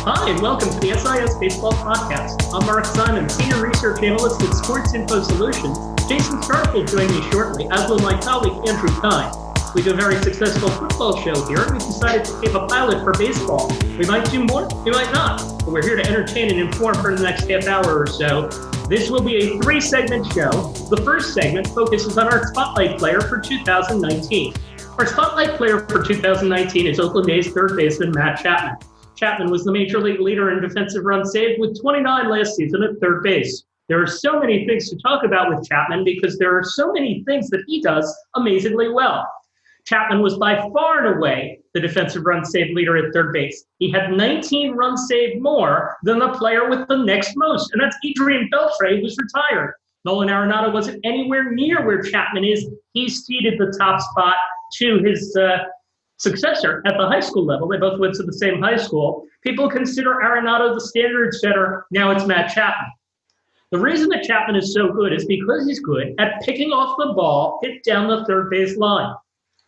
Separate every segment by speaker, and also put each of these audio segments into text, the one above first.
Speaker 1: Hi, and welcome to the SIS Baseball Podcast. I'm Mark Simon, Senior Research Analyst at Sports Info Solutions. Jayson will join me shortly, as will my colleague Andrew Kyne. We do a very successful football show here, and we decided to keep a pilot for baseball. We might do more, we might not, but we're here to entertain and inform for the next half hour or so. This will be a 3-segment show. The first segment focuses on our Spotlight player for 2019. Our Spotlight player for 2019 is Oakland A's third baseman Matt Chapman. Chapman was the major league leader in defensive runs saved with 29 last season at third base. There are so many things to talk about with Chapman because there are so many things that he does amazingly well. Chapman was by far and away the defensive runs saved leader at third base. He had 19 runs saved more than the player with the next most, and that's Adrian Beltre, who's retired. Nolan Arenado wasn't anywhere near where Chapman is. He ceded the top spot to his successor at the high school level. They both went to the same high school. People consider Arenado the standard setter. Now it's Matt Chapman. The reason that Chapman is so good is because he's good at picking off the ball hit down the third base line.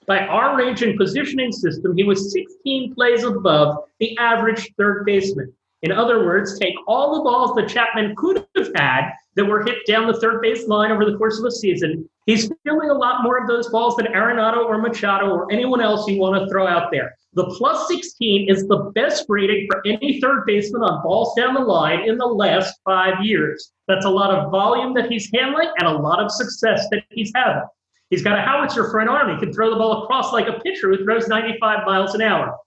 Speaker 1: By our range and positioning system, he was 16 plays above the average third baseman. In other words, take all the balls that Chapman could have had that were hit down the third base line over the course of a season. He's fielding a lot more of those balls than Arenado or Machado or anyone else you want to throw out there. The plus 16 is the best rating for any third baseman on balls down the line in the last 5 years. That's a lot of volume that he's handling and a lot of success that he's having. He's got a howitzer for an arm. He can throw the ball across like a pitcher who throws 95 miles an hour.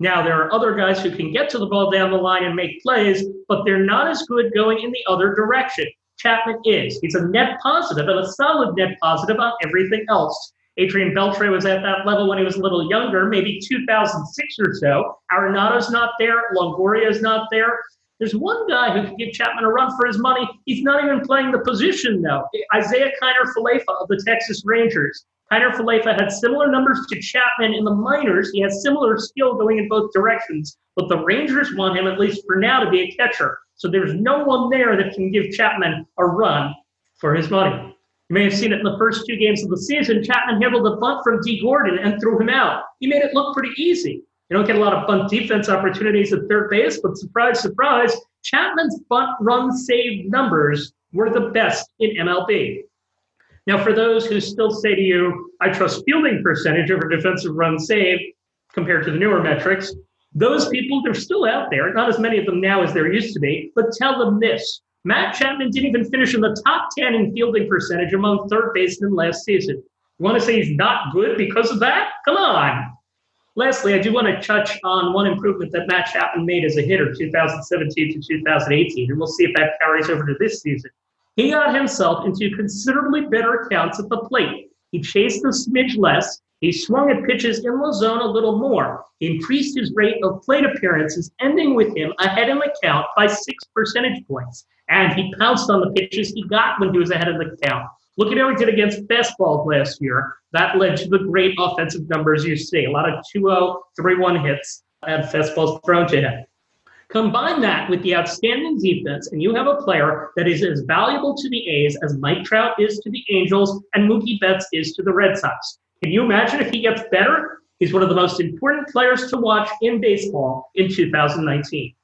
Speaker 1: Now, there are other guys who can get to the ball down the line and make plays, but they're not as good going in the other direction. Chapman is. He's a net positive and a solid net positive on everything else. Adrian Beltre was at that level when he was a little younger, maybe 2006 or so. Arenado's not there. Longoria's not there. There's one guy who can give Chapman a run for his money. He's not even playing the position, though. Isaiah Kiner-Falefa of the Texas Rangers. Kiner-Falefa had similar numbers to Chapman in the minors. He has similar skill going in both directions, but the Rangers want him, at least for now, to be a catcher. So there's no one there that can give Chapman a run for his money. You may have seen it in the first 2 games of the season. Chapman handled a bunt from D. Gordon and threw him out. He made it look pretty easy. You don't get a lot of bunt defense opportunities at third base, but surprise, surprise, Chapman's bunt run save numbers were the best in MLB. Now, for those who still say to you, I trust fielding percentage over defensive run save compared to the newer metrics, those people, they're still out there, not as many of them now as there used to be, but tell them this. Matt Chapman didn't even finish in the top 10 in fielding percentage among third basemen last season. You want to say he's not good because of that? Come on. Lastly, I do want to touch on one improvement that Matt Chapman made as a hitter, 2017 to 2018, and we'll see if that carries over to this season. He got himself into considerably better counts at the plate. He chased a smidge less. He swung at pitches in the zone a little more. He increased his rate of plate appearances, ending with him ahead in the count by 6 percentage points. And he pounced on the pitches he got when he was ahead of the count. Look at how he did against fastballs last year. That led to the great offensive numbers you see. A lot of 2-0, 3-1 hits and fastballs thrown to him. Combine that with the outstanding defense, and you have a player that is as valuable to the A's as Mike Trout is to the Angels and Mookie Betts is to the Red Sox. Can you imagine if he gets better? He's one of the most important players to watch in baseball in 2019.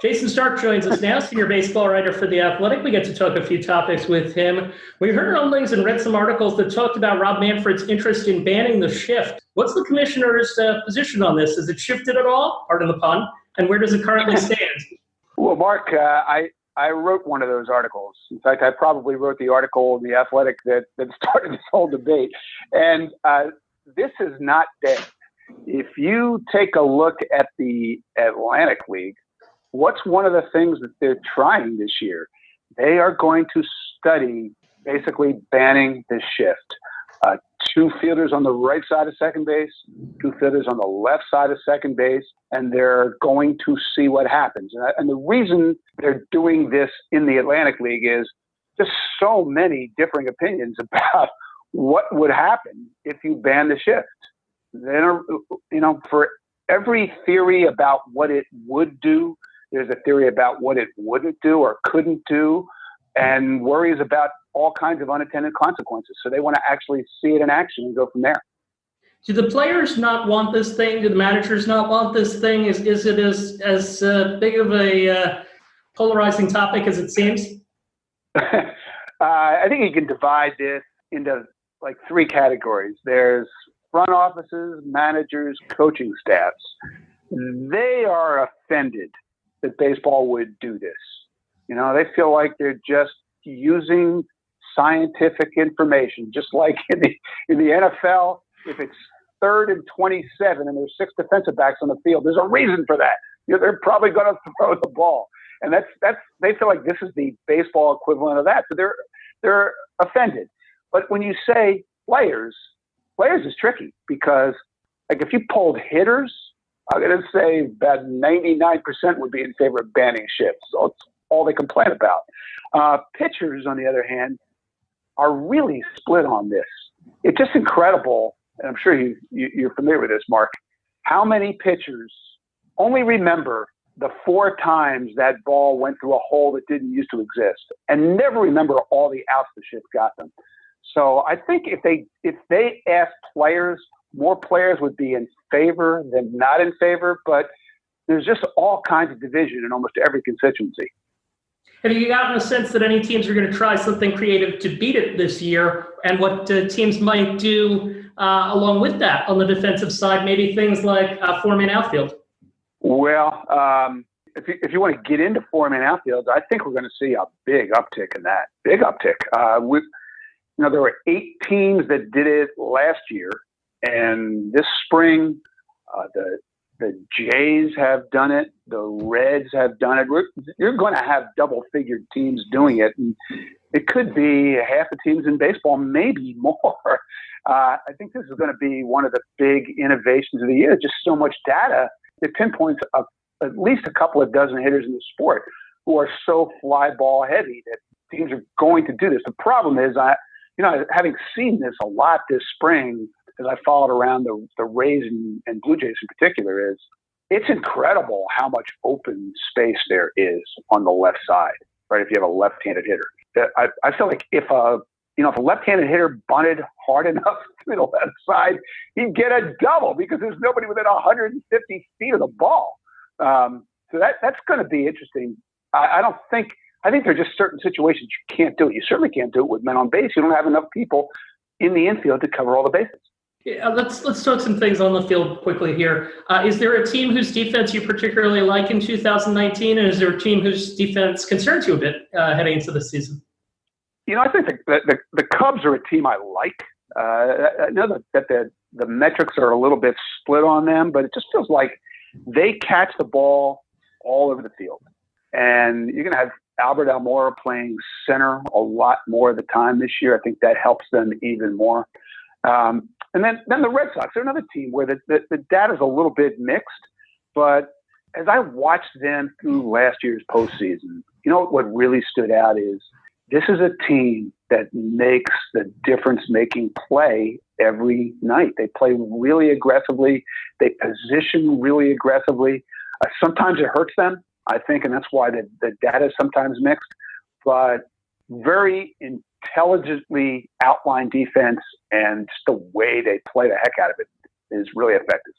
Speaker 1: Jayson Stark joins us now, senior baseball writer for The Athletic. We get to talk a few topics with him. We heard rumblings and read some articles that talked about Rob Manfred's interest in banning the shift. What's the commissioner's position on this? Has it shifted at all? Pardon the pun. And where does it currently stand?
Speaker 2: Well, Mark, I wrote one of those articles. In fact, I probably wrote the article in The Athletic that started this whole debate. And this is not dead. If you take a look at the Atlantic League, what's one of the things that they're trying this year? They are going to study basically banning the shift. 2 fielders on the right side of second base, 2 fielders on the left side of second base, and they're going to see what happens. And the reason they're doing this in the Atlantic League is just so many differing opinions about what would happen if you ban the shift. Then, for every theory about what it would do, there's a theory about what it wouldn't do or couldn't do, and worries about all kinds of unintended consequences. So they want to actually see it in action and go from there.
Speaker 1: Do the players not want this thing? Do the managers not want this thing? Is it as big of a polarizing topic as it seems?
Speaker 2: I think you can divide this into like three categories. There's front offices, managers, coaching staffs. They are offended that baseball would do this. You know, they feel like they're just using scientific information, just like in the NFL. If it's 3rd and 27 and there's 6 defensive backs on the field, there's a reason for that. You know, they're probably going to throw the ball, and that's they feel like this is the baseball equivalent of that. So they're offended. But when you say players is tricky because, like, if you polled hitters, I'm going to say about 99% would be in favor of banning shifts. So it's all they complain about. Pitchers, on the other hand, are really split on this. It's just incredible, and I'm sure you're familiar with this, Mark, how many pitchers only remember the 4 times that ball went through a hole that didn't used to exist and never remember all the outs the shift got them. So I think if they asked players, more players would be in favor than not in favor, but there's just all kinds of division in almost every constituency.
Speaker 1: Have you gotten a sense that any teams are going to try something creative to beat it this year, and what teams might do along with that on the defensive side, maybe things like four-man outfield? Well,
Speaker 2: if you want to get into four-man outfield, I think we're going to see a big uptick in that. Big uptick. There were 8 teams that did it last year, and this spring, the Jays have done it. The Reds have done it. You're going to have double-figured teams doing it, and it could be half the teams in baseball, maybe more. I think this is going to be one of the big innovations of the year. Just so much data that pinpoints at least a couple of dozen hitters in the sport who are so fly ball heavy that teams are going to do this. The problem is, having seen this a lot this spring, as I followed around the Rays and Blue Jays in particular, is it's incredible how much open space there is on the left side, right? If you have a left-handed hitter, I feel like if a left-handed hitter bunted hard enough to the left side, he'd get a double because there's nobody within 150 feet of the ball. So that's going to be interesting. I think there are just certain situations you can't do it. You certainly can't do it with men on base. You don't have enough people in the infield to cover all the bases.
Speaker 1: Yeah, let's talk some things on the field quickly here. Is there a team whose defense you particularly like in 2019, and is there a team whose defense concerns you a bit heading into the season?
Speaker 2: I think the Cubs are a team I like. I know that the metrics are a little bit split on them, but it just feels like they catch the ball all over the field. And you're going to have Albert Almora playing center a lot more of the time this year. I think that helps them even more. And then the Red Sox, they're another team where the data's a little bit mixed. But as I watched them through last year's postseason, what really stood out is this is a team that makes the difference-making play every night. They play really aggressively. They position really aggressively. Sometimes it hurts them, I think, and that's why the data is sometimes mixed. But very intelligently outlined defense, and just the way they play the heck out of it is really effective.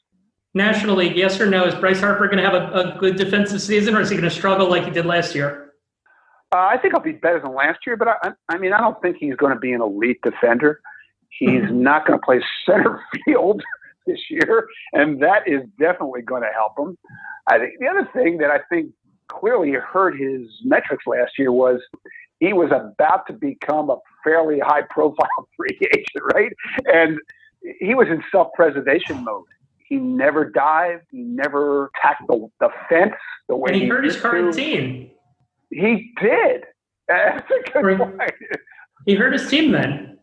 Speaker 1: National League, yes or no? Is Bryce Harper going to have a good defensive season, or is he going to struggle like he did last year?
Speaker 2: I think he'll be better than last year, but I don't think he's going to be an elite defender. He's not going to play center field this year, and that is definitely going to help him. I think the other thing that I think clearly hurt his metrics last year was he was about to become a fairly high-profile free agent, right? And he was in self-preservation mode. He never dived. He never tackled the fence the way
Speaker 1: and he hurt his current team.
Speaker 2: He did. That's a good point.
Speaker 1: He hurt his team then.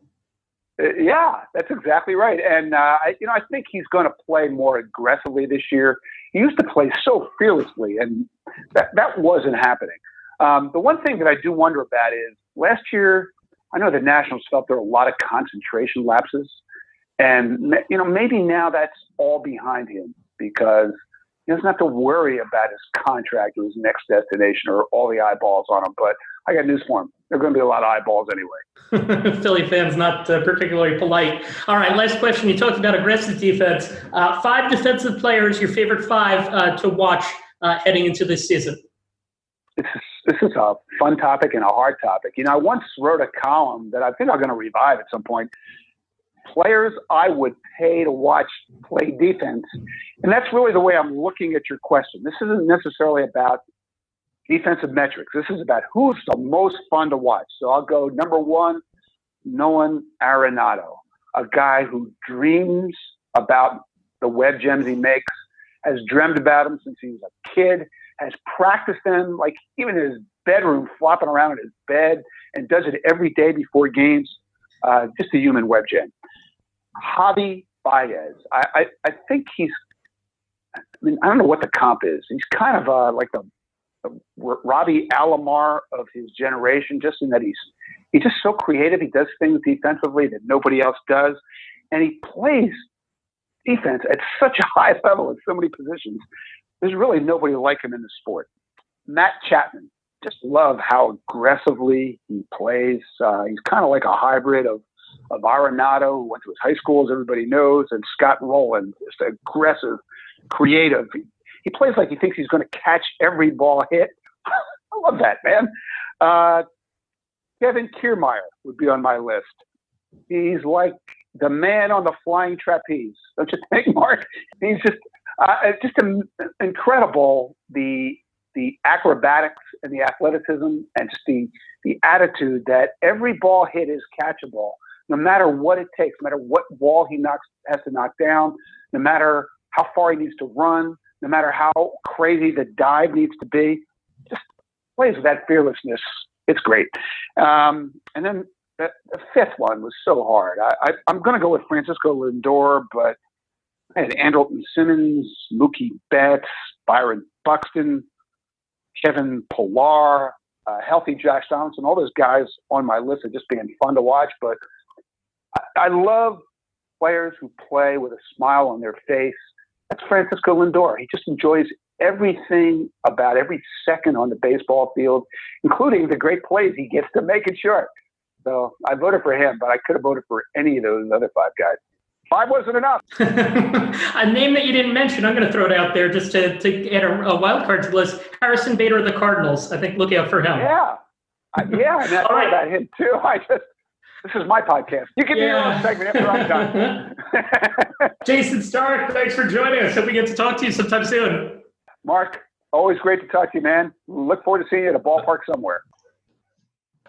Speaker 2: Yeah, that's exactly right. And I think he's going to play more aggressively this year. He used to play so fearlessly, and that wasn't happening. The one thing that I do wonder about is last year, I know the Nationals felt there were a lot of concentration lapses, and maybe now that's all behind him because he doesn't have to worry about his contract or his next destination or all the eyeballs on him. But I got news for them. There are going to be a lot of eyeballs anyway.
Speaker 1: Philly fans not particularly polite. All right, last question. You talked about aggressive defense. 5 defensive players, your favorite 5 to watch heading into this season.
Speaker 2: This is a fun topic and a hard topic. I once wrote a column that I think I'm going to revive at some point. Players I would pay to watch play defense. And that's really the way I'm looking at your question. This isn't necessarily about defensive metrics. This is about who's the most fun to watch. So I'll go number 1, Nolan Arenado, a guy who dreams about the web gems he makes, has dreamt about them since he was a kid, has practiced them, like even in his bedroom, flopping around in his bed, and does it every day before games. Just a human web gem. Javi Baez. I think I don't know what the comp is. He's kind of like the Robbie Alomar of his generation, just in that he's just so creative. He does things defensively that nobody else does, and he plays defense at such a high level in so many positions. There's really nobody like him in the sport. Matt Chapman. Just love how aggressively he plays. He's kind of like a hybrid of Arenado, who went to his high school, as everybody knows, and Scott Rowland, just aggressive, creative. He plays like he thinks he's going to catch every ball hit. I love that, man. Kevin Kiermaier would be on my list. He's like the man on the flying trapeze. Don't you think, Mark? He's just incredible, the acrobatics and the athleticism and just the attitude that every ball hit is catchable, no matter what it takes, no matter what wall he has to knock down, no matter how far he needs to run, no matter how crazy the dive needs to be. Just plays with that fearlessness. It's great. And then the 5th one was so hard. I'm going to go with Francisco Lindor, but I had Andrelton Simmons, Mookie Betts, Byron Buxton, Kevin Pillar, healthy Josh Donaldson, all those guys on my list are just being fun to watch. But I love players who play with a smile on their face. That's Francisco Lindor. He just enjoys everything about every second on the baseball field, including the great plays he gets to make it short. So I voted for him, but I could have voted for any of those other 5 guys. 5 wasn't enough.
Speaker 1: A name that you didn't mention, I'm going to throw it out there just to add a wild card to the list. Harrison Bader of the Cardinals. I think look out for him.
Speaker 2: Yeah. And I thought about him too. This is my podcast. You can do your own segment after I'm done.
Speaker 1: Jayson Stark, thanks for joining us. Hope we get to talk to you sometime soon.
Speaker 2: Mark, always great to talk to you, man. Look forward to seeing you at a ballpark somewhere.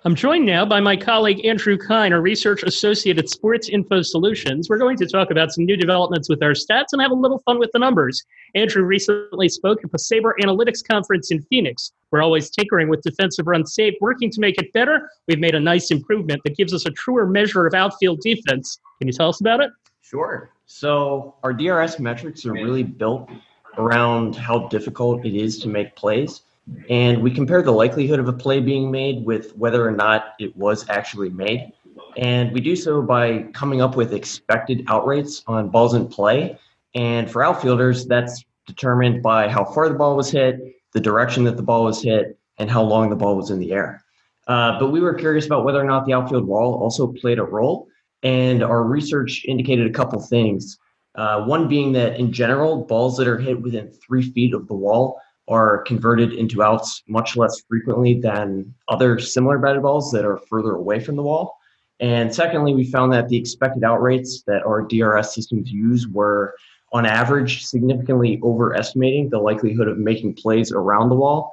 Speaker 1: I'm joined now by my colleague, Andrew Kyne, a research associate at Sports Info Solutions. We're going to talk about some new developments with our stats and have a little fun with the numbers. Andrew recently spoke at the Sabre Analytics Conference in Phoenix. We're always tinkering with defensive run save, working to make it better. We've made a nice improvement that gives us a truer measure of outfield defense. Can you tell us about it?
Speaker 3: Sure. So our DRS metrics are really built around how difficult it is to make plays. And we compare the likelihood of a play being made with whether or not it was actually made. And we do so by coming up with expected out rates on balls in play. And for outfielders, that's determined by how far the ball was hit, the direction that the ball was hit, and how long the ball was in the air. But we were curious about whether or not the outfield wall also played a role. And our research indicated a couple things. One being that in general, balls that are hit within 3 feet of the wall are converted into outs much less frequently than other similar batted balls that are further away from the wall. And secondly, we found that the expected out rates that our DRS systems use were, on average, significantly overestimating the likelihood of making plays around the wall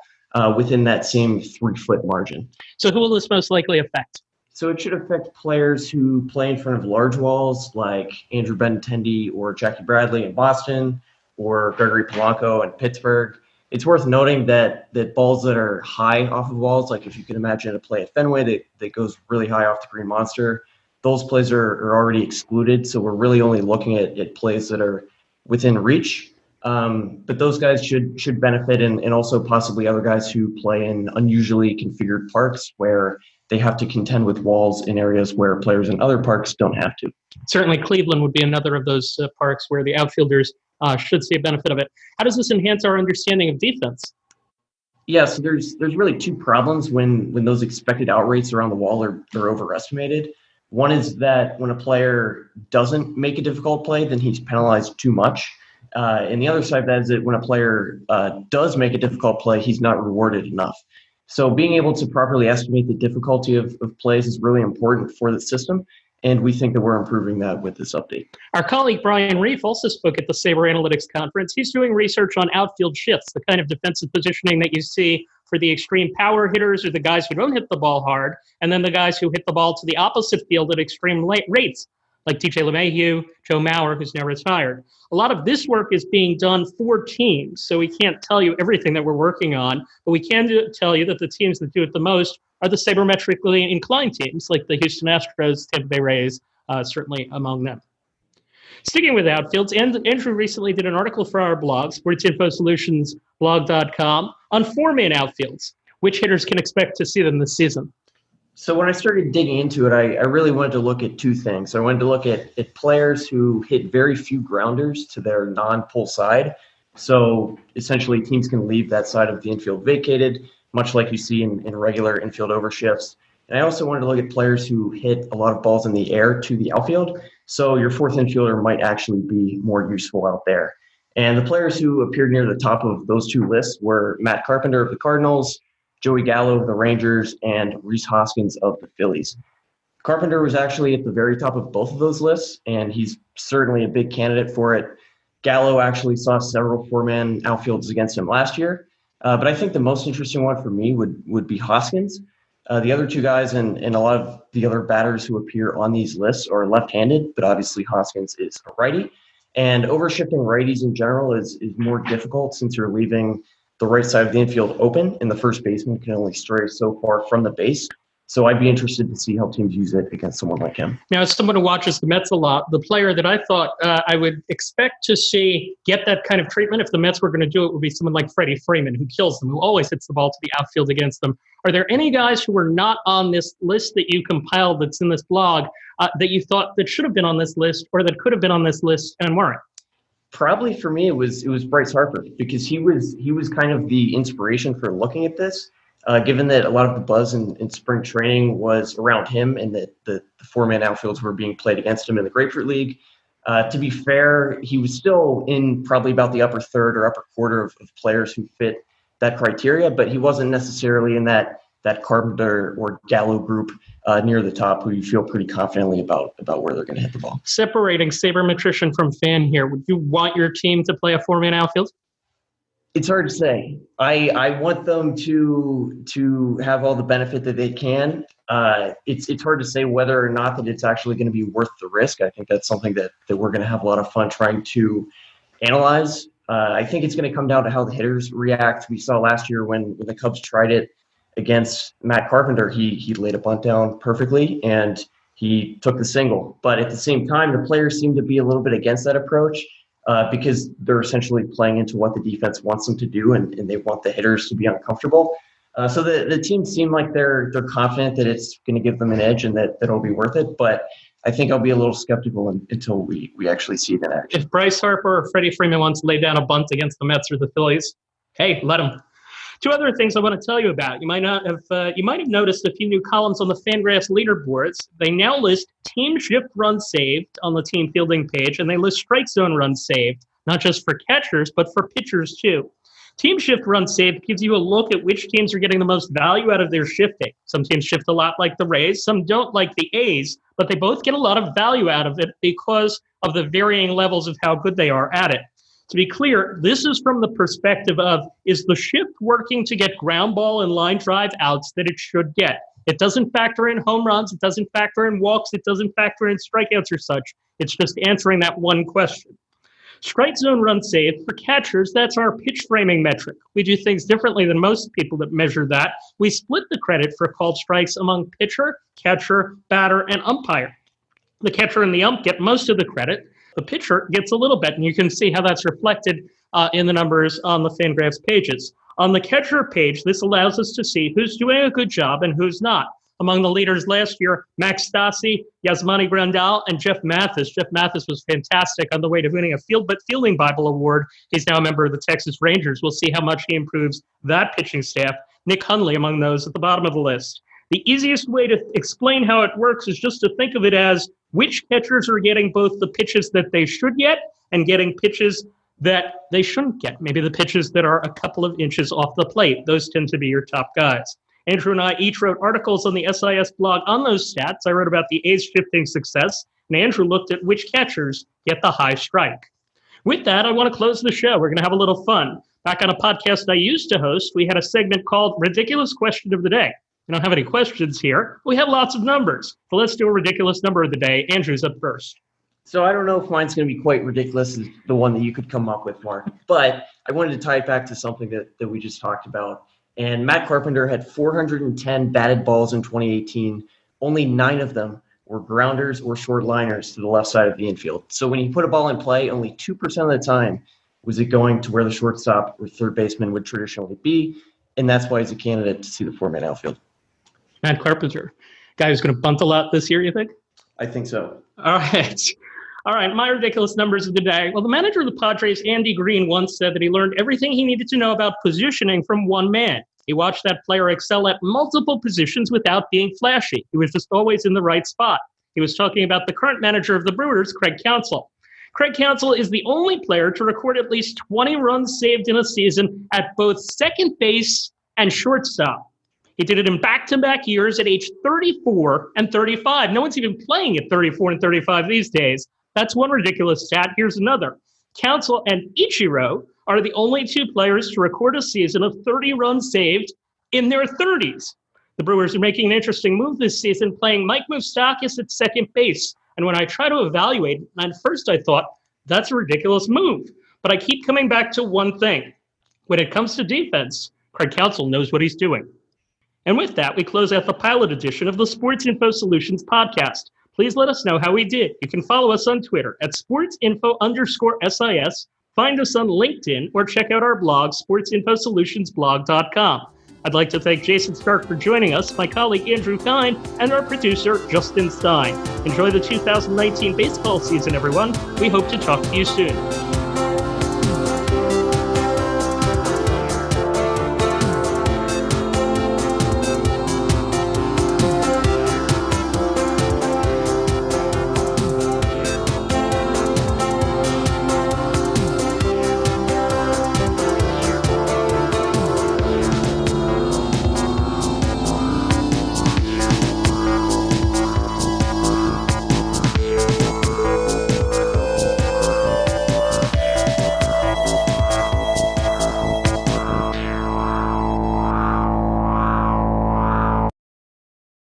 Speaker 3: within that same 3-foot margin.
Speaker 1: So who will this most likely affect?
Speaker 3: So it should affect players who play in front of large walls like Andrew Benintendi or Jackie Bradley in Boston or Gregory Polanco in Pittsburgh. It's worth noting that balls that are high off of walls, like if you can imagine a play at Fenway that goes really high off the Green Monster, those plays are already excluded. So we're really only looking at plays that are within reach. But those guys should benefit, and also possibly other guys who play in unusually configured parks where they have to contend with walls in areas where players in other parks don't have to.
Speaker 1: Certainly Cleveland would be another of those parks where the outfielders should see a benefit of it. How does this enhance our understanding of defense?
Speaker 3: Yeah, so there's really two problems when those expected out rates around the wall are overestimated. One is that when a player doesn't make a difficult play, then he's penalized too much. And the other side of that is that when a player does make a difficult play, he's not rewarded enough. So being able to properly estimate the difficulty of plays is really important for the system. And we think that we're improving that with this update.
Speaker 1: Our colleague Brian Reif also spoke at the Sabre Analytics Conference. He's doing research on outfield shifts, the kind of defensive positioning that you see for the extreme power hitters or the guys who don't hit the ball hard, and then the guys who hit the ball to the opposite field at extreme rates, like TJ LeMahieu, Joe Mauer, who's now retired. A lot of this work is being done for teams, so we can't tell you everything that we're working on, but we can tell you that the teams that do it the most are the sabermetrically inclined teams, like the Houston Astros, Tampa Bay Rays, certainly among them. Sticking with outfields, Andrew recently did an article for our blog, sportsinfosolutionsblog.com, on four-man outfields. Which hitters can expect to see them this season?
Speaker 3: So when I started digging into it, I really wanted to look at two things. I wanted to look at players who hit very few grounders to their non-pull side. So essentially teams can leave that side of the infield vacated, much like you see in regular infield overshifts. And I also wanted to look at players who hit a lot of balls in the air to the outfield. So your fourth infielder might actually be more useful out there. And the players who appeared near the top of those two lists were Matt Carpenter of the Cardinals, Joey Gallo of the Rangers, and Rhys Hoskins of the Phillies. Carpenter was actually at the very top of both of those lists, and he's certainly a big candidate for it. Gallo actually saw several four-man outfields against him last year. But I think the most interesting one for me would be Hoskins. The other two guys and a lot of the other batters who appear on these lists are left-handed, but obviously Hoskins is a righty. And overshifting righties in general is more difficult since you're leaving the right side of the infield open, and the first baseman can only stray so far from the base. So I'd be interested to see how teams use it against someone like him.
Speaker 1: Now, as someone who watches the Mets a lot, the player that I thought I would expect to see get that kind of treatment if the Mets were going to do it would be someone like Freddie Freeman, who kills them, who always hits the ball to the outfield against them. Are there any guys who were not on this list that you compiled that's in this blog that you thought that should have been on this list or that could have been on this list and weren't?
Speaker 3: Probably for me, it was Bryce Harper, because he was kind of the inspiration for looking at this. Given that a lot of the buzz in spring training was around him and that the four-man outfields were being played against him in the Grapefruit League. To be fair, he was still in probably about the upper third or upper quarter of players who fit that criteria, but he wasn't necessarily in that Carpenter or Gallo group near the top who you feel pretty confidently about where they're going to hit the ball.
Speaker 1: Separating sabermetrician from fan here, would you want your team to play a four-man outfield?
Speaker 3: It's hard to say. I want them to have all the benefit that they can. It's hard to say whether or not that it's actually going to be worth the risk. I think that's something that we're going to have a lot of fun trying to analyze. I think it's going to come down to how the hitters react. We saw last year when the Cubs tried it against Matt Carpenter, he laid a bunt down perfectly and he took the single. But at the same time, the players seem to be a little bit against that approach. Because they're essentially playing into what the defense wants them to do, and they want the hitters to be uncomfortable. So the team seem like they're confident that it's going to give them an edge and that it'll be worth it. But I think I'll be a little skeptical until we actually see it in action.
Speaker 1: If Bryce Harper or Freddie Freeman wants to lay down a bunt against the Mets or the Phillies, hey, let them. Two other things I want to tell you about. You might have noticed a few new columns on the Fangraphs leaderboards. They now list team shift runs saved on the team fielding page, and they list strike zone runs saved, not just for catchers, but for pitchers too. Team shift runs saved gives you a look at which teams are getting the most value out of their shifting. Some teams shift a lot like the Rays, some don't like the A's, but they both get a lot of value out of it because of the varying levels of how good they are at it. To be clear, this is from the perspective of, is the shift working to get ground ball and line drive outs that it should get? It doesn't factor in home runs. It doesn't factor in walks. It doesn't factor in strikeouts or such. It's just answering that one question. Strike zone run saved for catchers, that's our pitch framing metric. We do things differently than most people that measure that. We split the credit for called strikes among pitcher, catcher, batter, and umpire. The catcher and the ump get most of the credit. The pitcher gets a little bit, and you can see how that's reflected in the numbers on the Fangraphs pages. On the catcher page, this allows us to see who's doing a good job and who's not. Among the leaders last year, Max Stassi, Yasmani Grandal, and Jeff Mathis. Jeff Mathis was fantastic on the way to winning a Fielding Bible Award. He's now a member of the Texas Rangers. We'll see how much he improves that pitching staff. Nick Hundley among those at the bottom of the list. The easiest way to explain how it works is just to think of it as which catchers are getting both the pitches that they should get and getting pitches that they shouldn't get. Maybe the pitches that are a couple of inches off the plate. Those tend to be your top guys. Andrew and I each wrote articles on the SIS blog on those stats. I wrote about the A's shifting success, and Andrew looked at which catchers get the high strike. With that, I want to close the show. We're going to have a little fun. Back on a podcast I used to host, we had a segment called Ridiculous Question of the Day. We don't have any questions here. We have lots of numbers. So let's do a ridiculous number of the day. Andrew's up first.
Speaker 3: So I don't know if mine's going to be quite ridiculous as the one that you could come up with, Mark. But I wanted to tie it back to something that we just talked about. And Matt Carpenter had 410 batted balls in 2018. Only 9 of them were grounders or short liners to the left side of the infield. So when he put a ball in play, only 2% of the time was it going to where the shortstop or third baseman would traditionally be. And that's why he's a candidate to see the 4-man outfield.
Speaker 1: Matt Carpenter, guy who's going to bunt a lot this year, you think?
Speaker 3: I think so.
Speaker 1: All right, my ridiculous numbers of the day. Well, the manager of the Padres, Andy Green, once said that he learned everything he needed to know about positioning from one man. He watched that player excel at multiple positions without being flashy. He was just always in the right spot. He was talking about the current manager of the Brewers, Craig Counsell. Craig Counsell is the only player to record at least 20 runs saved in a season at both second base and shortstop. He did it in back-to-back years at age 34 and 35. No one's even playing at 34 and 35 these days. That's one ridiculous stat. Here's another. Counsell and Ichiro are the only 2 players to record a season of 30 runs saved in their 30s. The Brewers are making an interesting move this season, playing Mike Moustakas at second base. And when I try to evaluate, at first I thought, that's a ridiculous move. But I keep coming back to one thing. When it comes to defense, Craig Counsell knows what he's doing. And with that, we close out the pilot edition of the Sports Info Solutions podcast. Please let us know how we did. You can follow us on Twitter at sportsinfo_SIS, find us on LinkedIn, or check out our blog, sportsinfosolutionsblog.com. I'd like to thank Jayson Stark for joining us, my colleague Andrew Kyne, and our producer, Justin Stein. Enjoy the 2019 baseball season, everyone. We hope to talk to you soon.